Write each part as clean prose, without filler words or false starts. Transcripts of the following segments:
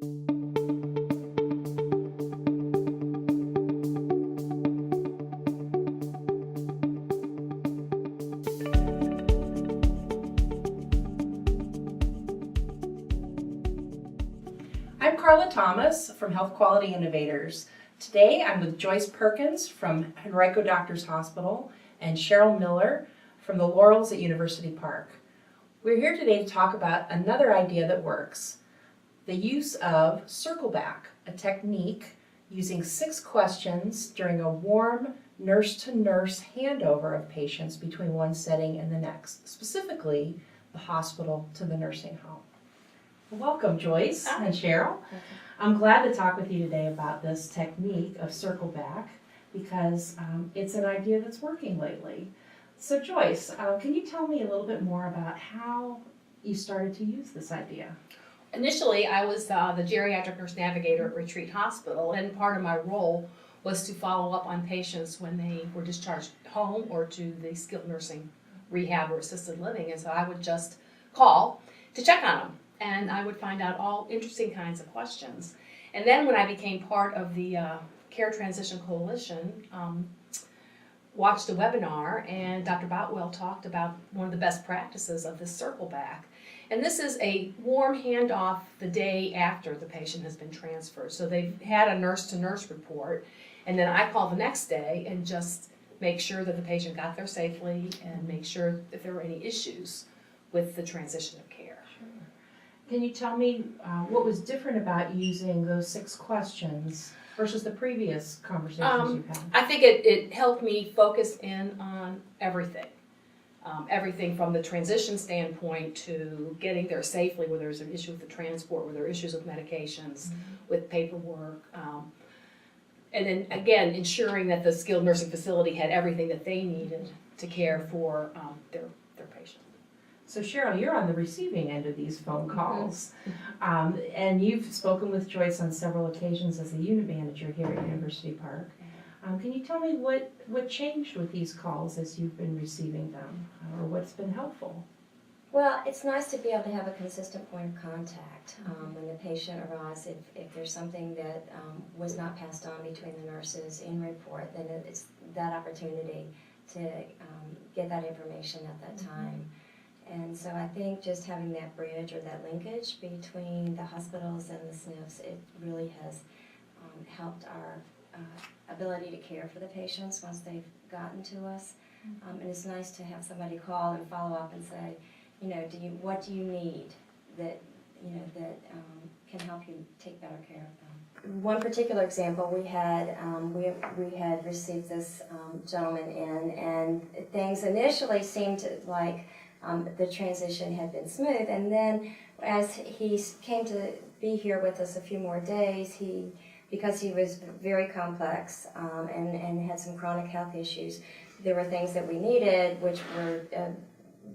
I'm Carla Thomas from Health Quality Innovators. Today I'm with Joyce Perkins from Henrico Doctors Hospital and Cheryl Miller from the Laurels at University Park. We're here today to talk about another idea that works, the use of circle back, a technique using 6 questions during a warm nurse-to-nurse handover of patients between one setting and the next, specifically the hospital to the nursing home. Welcome, Joyce and Cheryl. I'm glad to talk with you today about this technique of circle back because it's an idea that's working lately. So Joyce, can you tell me a little bit more about how you started to use this idea? Initially, I was the geriatric nurse navigator at Retreat Hospital, and part of my role was to follow up on patients when they were discharged home or to the skilled nursing rehab or assisted living. And so I would just call to check on them, and I would find out all interesting kinds of questions. And then when I became part of the Care Transition Coalition, watched a webinar, and Dr. Boutwell talked about one of the best practices of this circle back. And this is a warm handoff the day after the patient has been transferred. So they've had a nurse-to-nurse report, and then I call the next day and just make sure that the patient got there safely and make sure if there were any issues with the transition of care. Sure. Can you tell me what was different about using those 6 questions versus the previous conversations you've had? I think it helped me focus in on everything. Everything from the transition standpoint to getting there safely, where there's an issue with the transport, where there are issues with medications, with paperwork, and then again ensuring that the skilled nursing facility had everything that they needed to care for their patient. So Cheryl, you're on the receiving end of these phone calls, and you've spoken with Joyce on several occasions as the unit manager here at University Park. Can you tell me what changed with these calls as you've been receiving them, or what's been helpful? Well, it's nice to be able to have a consistent point of contact when the patient arrives. If there's something that was not passed on between the nurses in report, then it's that opportunity to get that information at that time. And so I think just having that bridge or that linkage between the hospitals and the SNFs, it really has helped our ability to care for the patients once they've gotten to us. And it's nice to have somebody call and follow up and say, what do you need that can help you take better care of them. One particular example, we had received this gentleman in, and things initially seemed like the transition had been smooth, and then as he came to be here with us a few more days, because he was very complex and had some chronic health issues, there were things that we needed which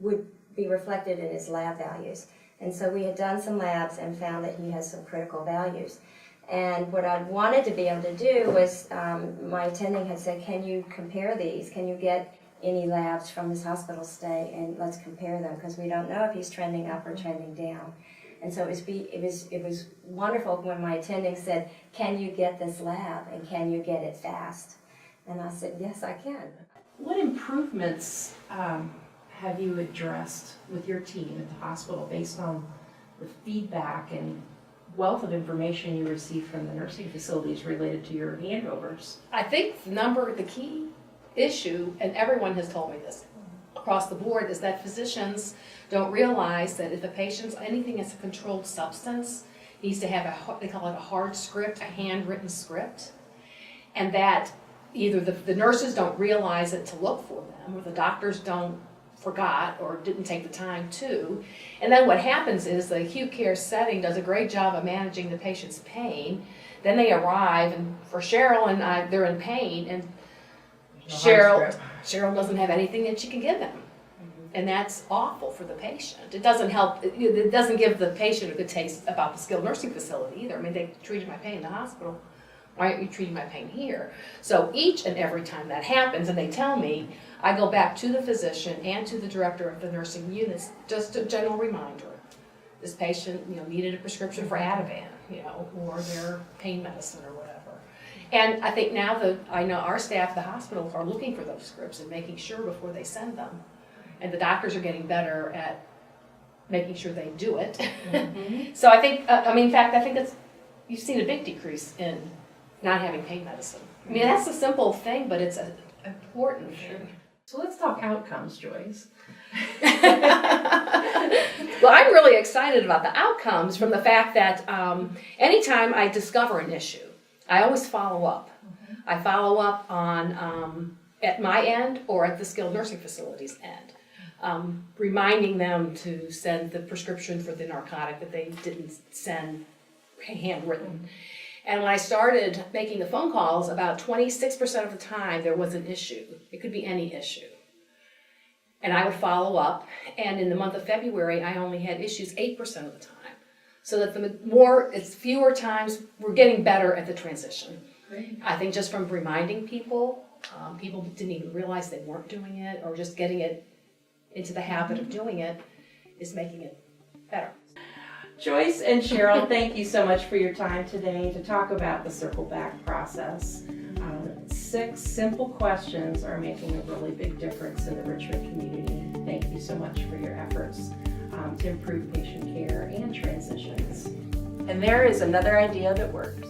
would be reflected in his lab values. And so we had done some labs and found that he has some critical values. And what I wanted to be able to do was, my attending had said, can you compare these? Can you get any labs from his hospital stay and let's compare them, because we don't know if he's trending up or trending down. And so it was wonderful when my attending said, can you get this lab and can you get it fast? And I said, yes, I can. What improvements have you addressed with your team at the hospital based on the feedback and wealth of information you received from the nursing facilities related to your handovers? I think the key issue, and everyone has told me this across the board, is that physicians don't realize that if a patient's anything that's a controlled substance needs to have they call it a hard script, a handwritten script, and that either the nurses don't realize it to look for them, or the doctors forgot or didn't take the time to. And then what happens is the acute care setting does a great job of managing the patient's pain. Then they arrive, and for Cheryl and I, they're in pain, and Cheryl doesn't have anything that she can give them. And that's awful for the patient. It doesn't help, it doesn't give the patient a good taste about the skilled nursing facility either. I mean, they treated my pain in the hospital. Why aren't you treating my pain here? So each and every time that happens, and they tell me, I go back to the physician and to the director of the nursing units, just a general reminder. This patient, needed a prescription for Ativan. or their pain medicine or whatever. And I think now I know our staff at the hospital are looking for those scripts and making sure before they send them. And the doctors are getting better at making sure they do it. Mm-hmm. So I think, in fact, I think you've seen a big decrease in not having pain medicine. I mean, that's a simple thing, but it's an important thing. So let's talk outcomes, Joyce. Well, I'm really excited about the outcomes from the fact that anytime I discover an issue, I always follow up. I follow up on at my end or at the skilled nursing facility's end, reminding them to send the prescription for the narcotic that they didn't send handwritten. And when I started making the phone calls, about 26% of the time there was an issue. It could be any issue. And I would follow up, and in the month of February, I only had issues 8% of the time. So that it's fewer times, we're getting better at the transition. Great. I think just from reminding people, people didn't even realize they weren't doing it, or just getting it into the habit of doing it is making it better. Joyce and Cheryl, thank you so much for your time today to talk about the Circle Back process. 6 simple questions are making a really big difference in the Richmond community. Thank you so much for your efforts to improve patient care and transitions. And there is another idea that works.